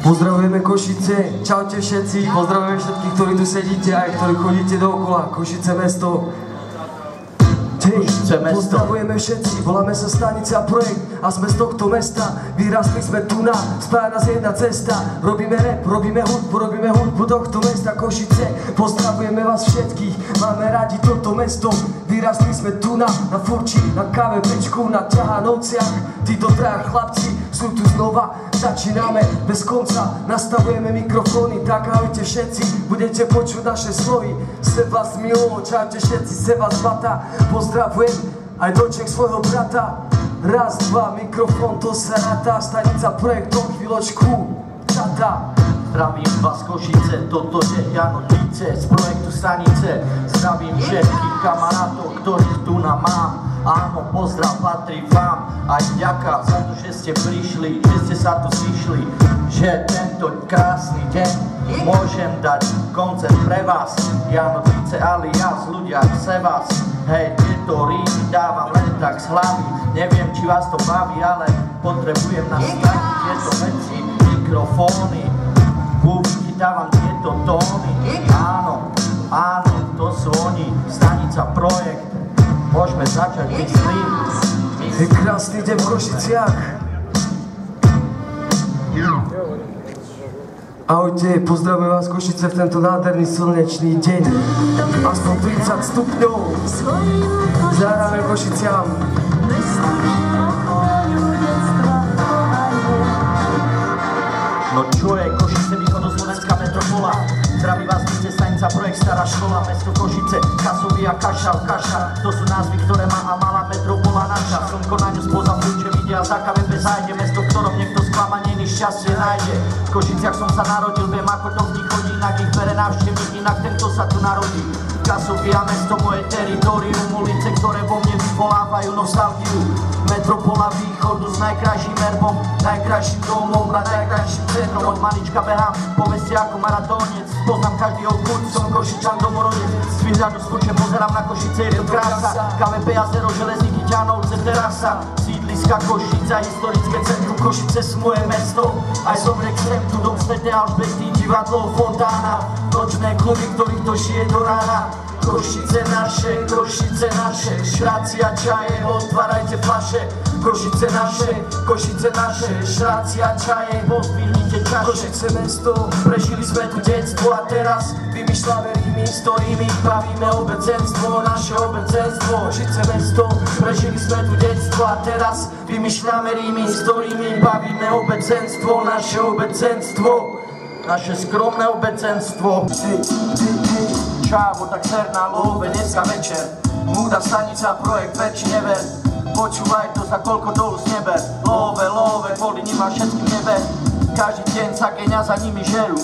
Pozdravujeme Košice, čaute všetci, pozdravujeme všetkých, ktorí tu sedíte aj ktorí chodíte dookola. Košice mesto. Pozdravujeme všetci, voláme sa Stanica Projekt a sme z tohto mesta. Vyrastli sme tu na, spája nás jedna cesta. Robíme rap, robíme hudbu tohto mesta Košice. Pozdravujeme vás všetkých, máme radi toto mesto. Vyrastli sme tu na Furči, na káve, pečku, na ťahanovciach. Títo traja chlapci sú tu znova, začíname bez konca. Nastavujeme mikrofóny, tak ahojte všetci, budete počuť naše slovy. Seba zmilo, čaute všetci, seba zlata. Pozdravujem aj doček svojho brata. Raz, dva, mikrofón, to sa ráta. Stanica Projekt, do chvíľočku, čata. Zdravím vás Košice, toto je Jano Tice z projektu Stanice. Zdravím všetkých kamarátov, ktorých tu nám mám. Áno, pozdrav patrí vám. Aj ďaká za to, že ste prišli, že ste sa tu zišli. Že tento krásny deň môžem dať koncert pre vás. Jano Tice alias ľudia chce vás. Hej, tieto rímy dávam len tak z hlavy. Neviem, či vás to baví, ale potrebujem nastaviť tieto veci. Mikrofóny, vychytávam tieto tóny. Áno, áno, to sú oni, Stanica Projekt. Môžeme začať, myslím. Je krásny deň v Košiciach. Ahojte, pozdravujem vás Košice v tento nádherný slnečný deň. Aspoň 30 stupňov. Zahráme Košiciam. No čo je Košice, východoslovenská metropola? Zdraví vás, víte, Stanica Projekt, stará škola, mesto Košice, Kasový a Kaša. To sú názvy, ktoré má a malá metropola naša. Slnko na ňu spoza prúče vidia, za KVP zájde, mesto, v ktorom niekto sklamanie ni šťastie nájde. V Košiciach som sa narodil, viem, ako to v nich chodí, inak ich bere návštevník, inak tento sa tu narodí. Kasový a mesto, moje teritorium, ulice, ktoré vo mne vyvolávajú nostalgiu. Metropola východu s najkrajším erbom, najkrajším domom a najkrajším centrom. Od malička behám po meste ako maratónec, poznám každý obchod, som Košičan domorodec. Z výhľadu z Furče pozerám na Košice, je to krása. KVP, jazero, železníky, Ťahanovce, terasa. Sídliska Košica, historické centrum, Košice sú moje mesto. Aj zomrek sem tu, dom Svätej Alžbety, divadlo, fontána. Nočné kluby, ktorých to žije do rána. Košice naše, šrácia čaje, otvárajte fľaše. Košice naše, šrácia čaje, pozdvihnite čaše. Košice mesto, prežili sme tu detstvo a teraz vymýšľame rými, s ktorými bavíme obecenstvo, naše obecenstvo. Košice mesto, prežili sme tu detstvo a teraz vymýšľame rými, s ktorými bavíme obecenstvo, naše obecenstvo. Naše skromné obecenstvo. Čávo, tak ser na love, dneska večer. Múda Stanica Projekt, väčší never. Počúvaj to, za koľko dolu z nebe. Love, kvôli nim a všetkým nebe. Každý deň sa geňa za nimi žerú.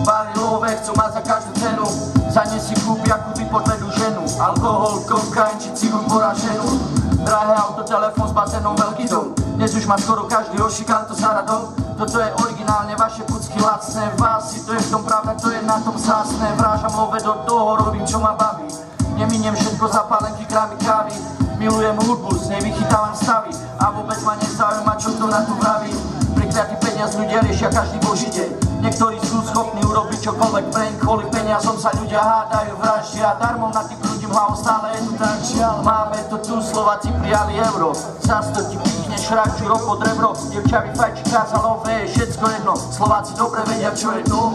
Páli love, chcú mať za každú cenu. Za ne si kúpia, kúpi podvedú ženu. Alkohol, kokain či cigu poraženú. Drahé auto, telefón s bazénom, veľký dom. Dnes už má skoro každý ošikanto za radom. Toto je originálne, vaše pucky lacné. Vásy, to je v tom pravda, to je na tom zásne. Vrážam love do toho, robím čo ma baví. Neminiem všetko za pálenky, krámy, kávy. Milujem hudbu, z nej vychytávam stavy. A vôbec ma nezaujíma, čo to na to vraví. Prekliatý peniaz ľudia riešia každý boží deň. Niektorí sú schopní urobiť čokoľvek preň. Kvôli peniazom sa ľudia hádajú, vraždia. Darmom na tých ľudí hlavou stále je tu tak žiaľ. Máme to tu, Slováci prijali euro. Zas to ti píchne šrak, čuro pod rebro. Devča vyfajči kázalové, je všetko jedno. Slováci dobre vedia, čo je to.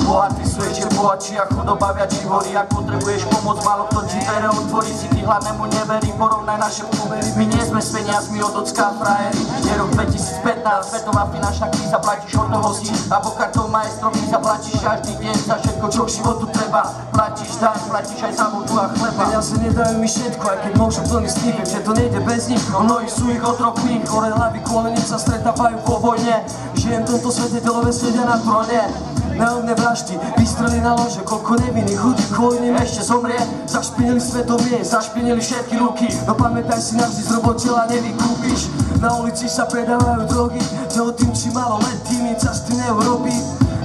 Bohatí sú ešte bohatší a chudoba viac horí. Ak potrebuješ pomoc, málo kto ti vere otvorí. Si ty hladnému neverí, porovnaj naše pomery. My nie sme s peniazmi od ocká frajeri. Je rok 2015, svetová finančná kríza, platíš hotovosti. Abo kartou majstrom, ty zaplatíš každý deň za všetko, čo k životu treba. Platíš daň, platíš aj za vodu a chleba. Peniaze nedajú mi všetko, aj keď môžu plný sníh. Viem, že to nejde bez nich, no mnohí sú ich otrokmi. Chore hlavy, kvôli nim sa stretávajú po vojne. Žijem v tomto svete, delové sedia na tróne. Neomné vraždy, výstrely na lože, koľko nevinných ľudí kvôli nim ešte zomrie. Zašpinili svedomie, zašpinili všetky ruky. No pamätaj si, navždy z robotela nevykúpiš. Na ulici sa predávajú drogy, tehotným či maloletými cesty neurobí.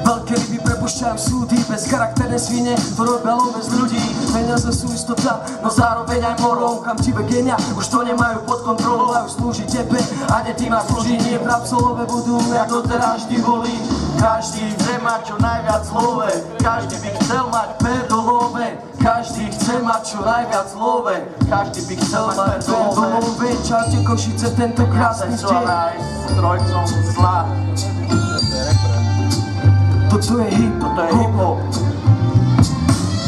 Veľké ryby prepušťajú súdy, bez charakterné svine, to robia love z ľudí. Peniaze sú istota, no zároveň aj morou. Chamtivé genia, už to nemajú pod kontrolou, majú slúžiť tebe a ne ty ma slúži. Nie pravcolové budú, jak to teraz vždy volí. Každý chce mať čo najviac love, každý by chcel mať perdolové. Každý chce mať čo najviac love, každý by chcel mať perdolové. Čaute Košice, tento krásny deň. Trojcom zla. Toto je hip-hop.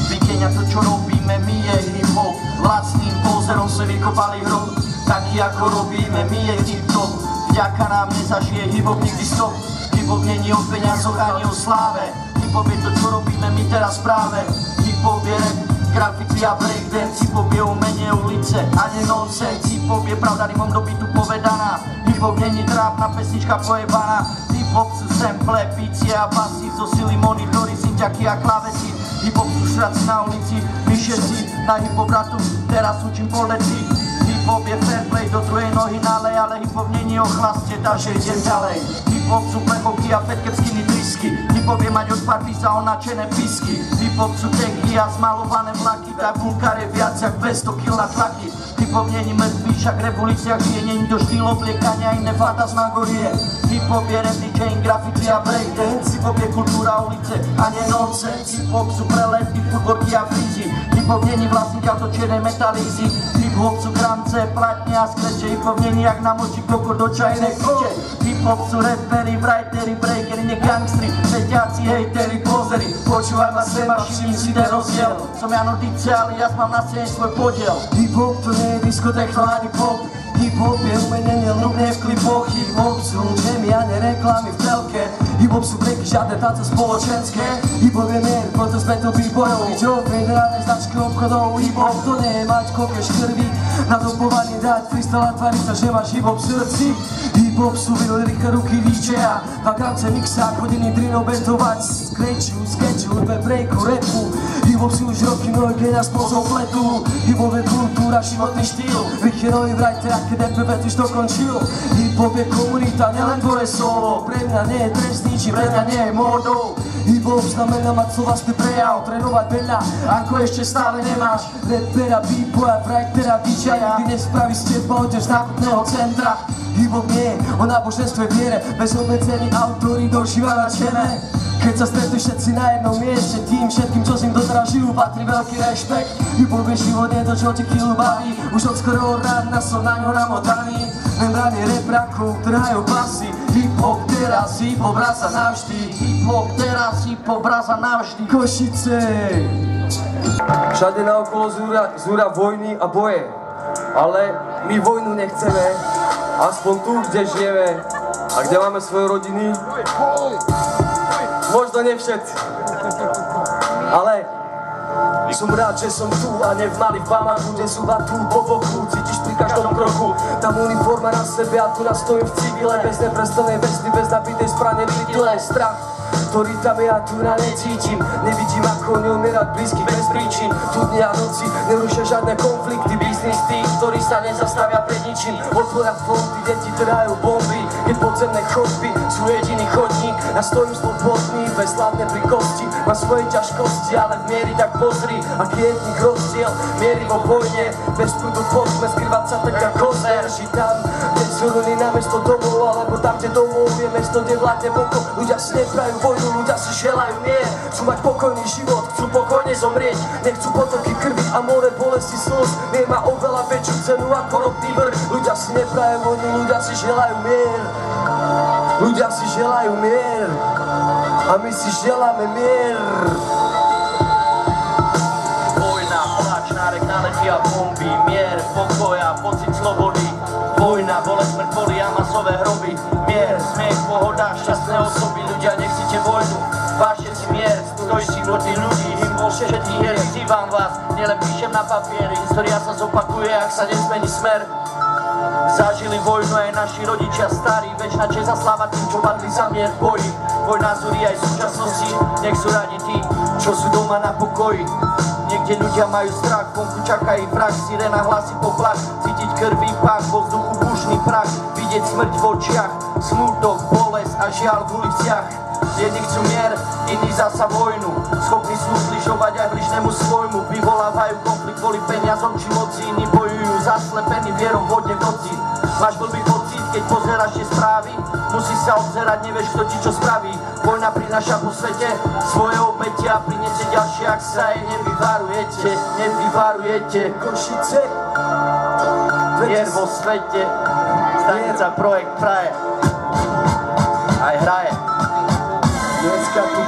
Vykenia to, čo robíme, my je hip-hop. Vlastným pozerom sa vykopali hrob, taký ako robíme, my je hip-hop. Vďaka nám nezažije hip-hop nikdy stop. Hip-hop není o peniazoch ani o sláve. Hip-hop je to, čo robíme my teraz práve. Hip-hop je rap, graffiti a breakdance. Hip-hop je umenie ulice a nie nonsense. Hip-hop je pravda rimom do bytu povedaná. Hip-hop není trápna pesnička pojebaná. Hip-hop sú sample, bicie a basy. Zo sily monitory, synťaky a klávesy. Hip-hop sú šraci na ulici, vyšetci. Na hip-hop ratu teraz učím poleci. Hip-hop je fair play, do druhej nohy nalej. Ale hip-hop není o chlaste, takže idem ďalej. Hip-hop sú plechovky a fetkepskými trysky. Hip-hop je mať od parfisa onačené pisky. Hip-hop sú teky a zmalované vlaky. Tak vulkár je viac jak 200 kg na tlaky. Hip-hop není mŕtvý, však rap v uliciach žije. Není to štýl obliekania, iné fantasmagorie. Hip-hop je rap, DJing, graffiti a breakdance. Hip-hop je kultúra ulice a nie nonsense. Hip-hop sú prelety, futborky a frízy. Hip-hop není vlastník autočiernej metalízy. Hip-hop sú grance, platne a skreče. Hip-hop není jak namočí koko do čajnej piče. Hip-hop sú rapperi, writeri, breakeri, nie gangstri, veďaci, hejteri, pozery. Počúvaj ma sem a všimni si ten rozdiel. Som Jano Dice, ale ja mám na scéne svoj podiel. Hip-hop to nie je diskoték, to ani pop. Hip-hop je umenie nelúbne v klipoch. Hip-hop sú džemy a nie reklamy v telke. Hip-hop sú breaky, žiadne tance spoločenské. Hip-hop je mier, preto sme tu b-bojov. Joke, federálne značky obchodov. Hip-hop to nie je mať kokež krvi. Na dopovaní dať freestyle a tváriť sa, že máš hip-hop v srdci. Hip-hop sú rýchle ruky výčeja. Vakance mixák, hodiny drinov betovať. Skeču, hudbe, breaku, rapu. Hip-hop si už roky mnohý genia spôsob pletu. Hip-hop je kultúra, životný štýl. Vychýrový writer, keď EPV už dokončil. Hip-hop je komunita, nielen tvoje solo. Pre mňa nie je trest ničím, pre mňa nie je módou. Hip-hop znamená mať slovastý prejav, trénovať veľa, ako ešte stále nemáš. Rapera, b-boya, writera, DJ-a, nikdy nespraví z teba odež z nákupného centra. Hip-hop nie je o náboženstve viere, bez obmedzení autory dožíva na čele. Keď sa stretli všetci na jednom mieste, tým všetkým, čo s ním doteraz žijú, patrí veľký rešpekt. Hip-hop je život, nie to, čo ti chvíľu baví. Už od skoro rána som na ňo namotaný. Membrany reprakov, trhajú basy. Hip-hop teraz, hip-hop raz a navždy. Hip-hop teraz, hip-hop raz a navždy. Košice! Všade naokolo zúra vojny a boje. Ale my vojnu nechceme, aspoň tu, kde žijeme a kde máme svoje rodiny. Možno nie všetci, ale som rád, že som tu a ne v Mali v Bamaku, kde sú batu po boku, cítiš pri každom kroku. Tam uniforma na sebe a tu nastojím v civile, bez neprestanej vesty, bez nabitej sprane, vylitulé strach, ktorý tam ja tu na necítim. Nevidím, ako neumierať blízkych bez príčin. Tu dni a noci nerušia žiadne konflikty. Biznis tých, ktorí sa nezastavia pred ničím. Otvoria fronty, deti trhajú bomby. Keď podzemné chodby sú jediný chodník. Ja stojím slobodný, bezslavne pri kosti. Mám svoje ťažkosti, ale v miery tak pozri, aký je v nich rozdiel. Miery vo vojne, bez prúdu poďme skrývať sa tak ako kozer. Žiť tam, kde zhrnuli na mesto domov, alebo tam, kde domov je mesto, kde vládne pokoj. Ľudia si neprajú vojnu, ľudia si želajú mier. Chcú mať pokojný život, chcú pokojne zomrieť. Nechcú potoky krvi a more bolesti slz. Mier má oveľa väčšiu cenu ako ropný vrch. Ľudia si neprajú vojnu, ľudia si želajú mier. Ľudia si želajú mier. A my si želáme mier. Vojna, plač, nárek, nálety a bomby. Mier, pokoja, pocit slobody. Vojna, bolesť, smrť, boli a masové hroby. Mier, smiech, pohoda, šťastné osoby. Ľudia, nechcíte vojnu, vážte si mier. Stojí si proti ľudí, symbol všetkých hier. Vyzývam vás, nielen píšem na papieri. História sa zopakuje, ak sa nezmení smer. Zažili vojnu aj naši rodičia starí. Večná česť a sláva tým, čo padli za mier v boji. Vojna zúri aj v súčasnosti, nech sú radi tí, čo sú doma na pokoji. Niekde ľudia majú strach, vonku čaká ich vrah, sirena hlasí poplach, cítiť krvý pach, vo vzduchu bušný prach, vidieť smrť v očiach, smútok, bolesť a žiaľ v uliciach. Jedni chcú mier, iní zasa vojnu, schopní sú zbližovať aj bližnému svojmu, vyvolávajú konflikt kvôli peniazom či moci, iní bojujú zaslepení vierou vodne v noci. Máš blbý pocit, keď pozeráš tie správy, musíš sa obzerať, nevieš kto ti čo spraví. Vojna prináša po svete svoje obete a priniesie ďalšie, ak sa jej nevyvarujete, nevyvarujete. Košice, Vier vo svete, stanica Projekt praje, aj hraje. dneska tu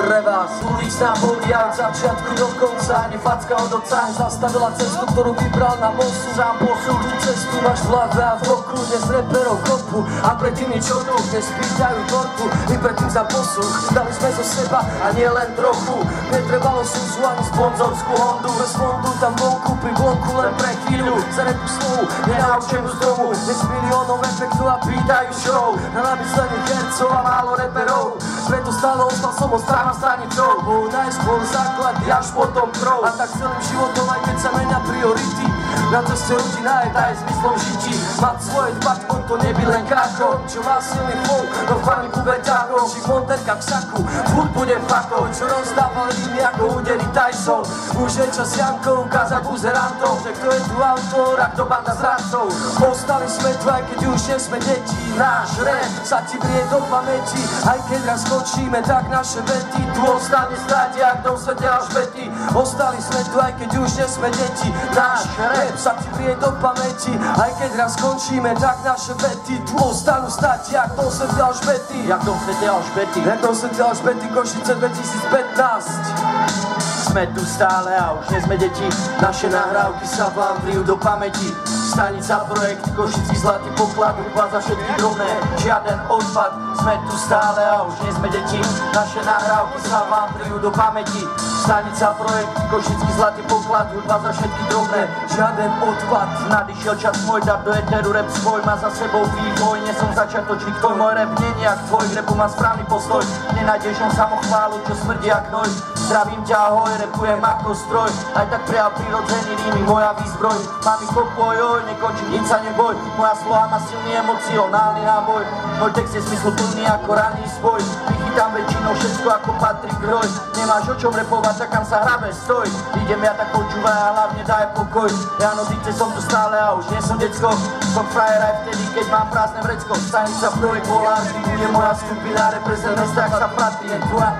pre vás uličná podia od začiatku do konca, ani facka od oca zastavila cestu, ktorú vybral na mostu. Sám posúď cestu máš v hlave a v oku, dnes reperov kopu a pred tými čo tu dnes pýtajú tortu. My predtým za posluch dali sme zo seba a nie len trochu. Netrebalo súzu ani sponzorskú Hondu, bez fondu tam vonku pri bloku len pre chvíľu. Za repu slovu nenaučenú z domu, dnes miliónov efektov a pýtajú show. Na namyslených hercov a málo reperov, preto stále ostal som od strana stranicou. Bol najskôr základy až potom krov, a tak celým životom aj keď sa menia priority. Na ceste rodina je daj zmyslom žití, mať svoje dbať o to nebyť len káko, čo má silný flow, no v paniku beťákov, či monterka v saku, furt bude fakov, čo rozdával rýmy ako údery Tyson. Už je čas Jankov ukázať buzerantov, že kto je tu autor a kto banda zradcov. Ostali sme tu aj keď už nie sme deti, náš rap sa ti vrie do pamäti, aj keď raz skočíme, tak naše vety tu ostane stáť jak dom svete Alžbety. Ostali sme tu aj keď už nie sme deti, náš rap sa ti vrie do pamäti, aj keď raz skončíme, tak naše vety tu ostanú stať jak dom svete Alžbety. Jak dom svete Alžbety, Jak dom svete Alžbety, Košice 2015. sme tu stále a už nie sme deti, naše nahrávky sa vám vrijú do pamäti. Stanica Projekt, Košický zlatý poklad, hudba za všetky drobné, žiaden odpad. Sme tu stále a už nie sme deti, naše nahrávky sa vám vrijú do pamäti. Stanica Projekt, Košický zlatý poklad, hudba za všetky drobné, žiaden odpad. Nadišiel čas môj dať do eteru, rap svoj má za sebou vývoj, nie som začiatočník, tvoj môj rap nie je jak tvoj, repu má správny postoj, nenájdeš len samochválu, čo smrdí jak hnoj. Zdravím ťa, ahoj, repujem ako stroj, aj tak prejav prirodzený rými, moja výzbroj. Mám ich pokoj, oj, nekončím, nič sa neboj, moja slova má silný emocionálny náboj. Môj text je zmysluplný ako ranný spoj, vychytám väčšinou všetko ako patrí groj. Nemáš o čom repovať, čakám sa hrabe, stoj, idem ja tak počúvaj a hlavne daj pokoj. Ja no síce som tu stále a už nie som decko, som frajer aj vtedy, keď mám prázdne vrecko. Stanica Projekt volá, vždy bude moja skupina, reprezent mesta, ak sa platí, je tvoja.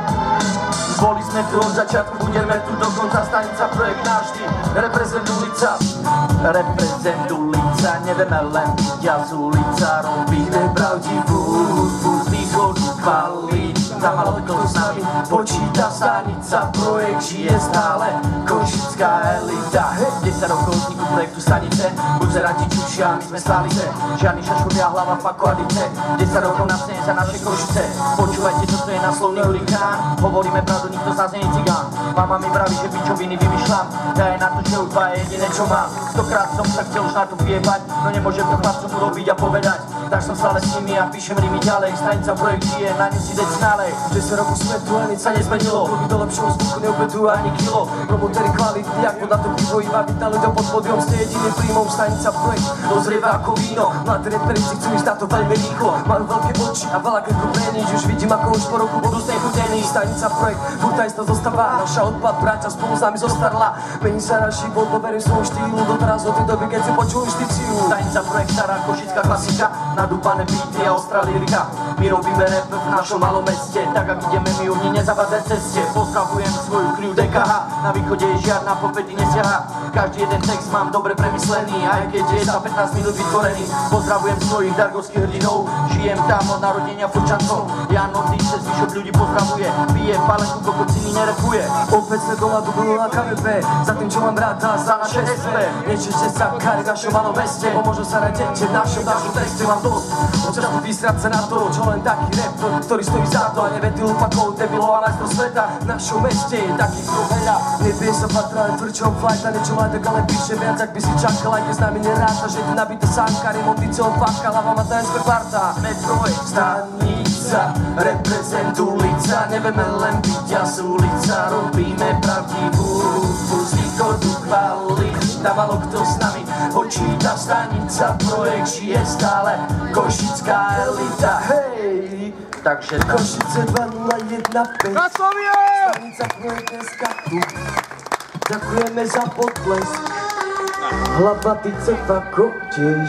Boli sme tu od začiatku, budeme tu do konca, Stanica Projekt navždy, reprezent ulica. Reprezent ulica, nevieme len byť a z ulica, robíme pravdivú hudbu z východu kvalít. Za malo kto s nami počíta, Stanica Projekt žije stále, košická elita. 10 rokov vzniku projektu Stanice, buzeranti čušia, my sme stálice, žiadny šašuria hlava fako a dice. 10 rokov na scéne za naše Košice, počúvajte, čo to je na slovný hurikán. Hovoríme pravdu, nikto z nás nie je cigán. Mama mi vraví, že pičoviny vymýšľam, ja je na to, že hudba je jediné čo mám. Stokrát som sa chcel už na to vyjebať, no nemôžem to chlapcom urobiť a povedať. Tak som stále s nimi a píšem rimy ďalej, Stanica Projekt žije, na ňu si decnále. 10 rokov sme tu a nič sa nezmenilo, kluby do lepšieho zvuku neubedujú ani kilo. Promotéry kvalitní, ako na to pivo iba víta ľuďom pod pódium, ste jediným príjmom. Stanica Projekt dozrieva ako víno, mladí reperi si chcú ísť na to veľmi rýchlo. Majú veľké oči a veľa krku prenič, už vidím ako už po roku budú znechutení. Stanica Projekt, furt isto zostáva, naša odpad, práca spolu s nami zostarla. Mení sa náš život, poverím svojmu štýlu, doteraz od tej doby, keď si počul justíciu. Stanica Projekt, stará košická klasika, nadúpané beaty a ostrá lyrika. My robíme rap v našom malom meste, tak ak ideme my u ní nezavadzať ceste. Pozdravujem svoju crew DKH, na východe je žiadna popedy nesiaha. Každý jeden text mám dobre premyslený, aj keď je za 15 minút vytvorený. Pozdravujem svojich dargovských hrdinov, žijem tam od narodenia Furčancov. Jan Nordíce, zvyšok ľudí pozdravuje, pije palenku, kokociny nerepuje. Opäť sme doma tu bolo na KVP, za tým čo mám rád a za naše SP. Nečešte sa kary v našom malom meste, pomôžu sa nájdete v našom texte. Mám dosť, občas tu vysrať sa na to, čo len taký rap, ktorý stojí za to a nevety lupakov, debilov a majstrov sveta. V našom meste je takých veľa, nevie sa patra len tvrdšom flight a niečo mladek, ale píše viac, ak by si čakal, aj keď s nami neráta, že tu nabité sánka, remontice opáka, hlava má TSP parta. Sme Projekt, Stanica, reprezent ulica, nevieme len byť a z ulica, robíme pravdivú hudbu z východu kvalít. Tam malo kto s nami počíta, Stanica Projekt žije stále, košická elita, hej! Takže Košice 2015, Stanica Projekt dneska tu. Ďakujeme za potlesk, hlava ty fako tiež.